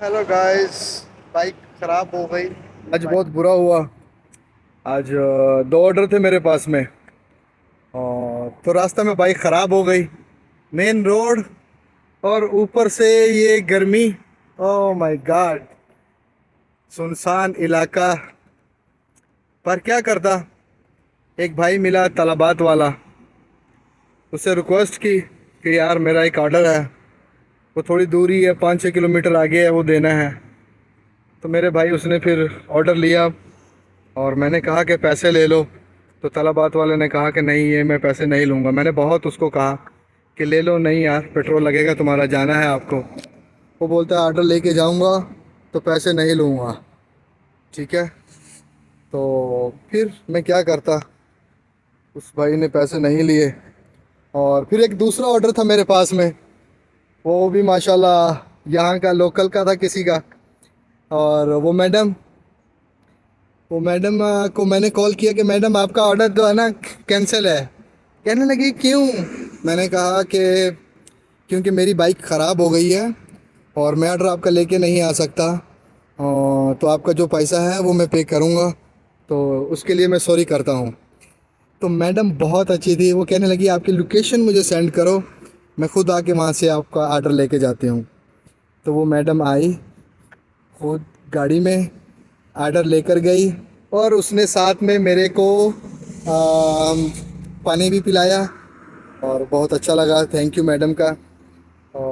Hello guys. Bike खराब हो गई। आज बहुत बुरा हुआ। आज दो ऑर्डर थे मेरे पास में। और तो रास्ते में बाइक ख़राब हो गई। मेन रोड, और ऊपर से ये गर्मी। Oh my God. सुनसान इलाका। पर क्या करता। एक भाई मिला तलाबात वाला। उससे रिक्वेस्ट की कि यार मेरा एक ऑर्डर है, वो थोड़ी दूरी है, 5-6 किलोमीटर आगे है, वो देना है। तो मेरे भाई उसने फिर ऑर्डर लिया। और मैंने कहा कि पैसे ले लो। तो तलाबात वाले ने कहा कि नहीं, ये मैं पैसे नहीं लूँगा। मैंने बहुत उसको कहा कि ले लो, नहीं यार पेट्रोल लगेगा, तुम्हारा जाना है आपको। वो बोलता है ऑर्डर लेके जाऊँगा तो पैसे नहीं लूँगा। ठीक है। तो फिर मैं क्या करता। उस भाई ने पैसे नहीं लिए। और फिर एक दूसरा ऑर्डर था मेरे पास में। वो भी माशाल्लाह यहाँ का लोकल का था किसी का। और वो मैडम को मैंने कॉल किया कि मैडम आपका ऑर्डर जो है ना कैंसिल है। कहने लगी क्यों। मैंने कहा कि क्योंकि मेरी बाइक ख़राब हो गई है और मैं ऑर्डर आपका लेके नहीं आ सकता। तो आपका जो पैसा है वो मैं पे करूँगा। तो उसके लिए मैं सॉरी करता हूँ। तो मैडम बहुत अच्छी थी। वो कहने लगी आपकी लोकेशन मुझे सेंड करो, मैं खुद आके वहाँ से आपका ऑर्डर लेके जाती हूँ। तो वो मैडम आई खुद गाड़ी में, ऑर्डर लेकर गई। और उसने साथ में मेरे को पानी भी पिलाया। और बहुत अच्छा लगा, थैंक यू मैडम का। और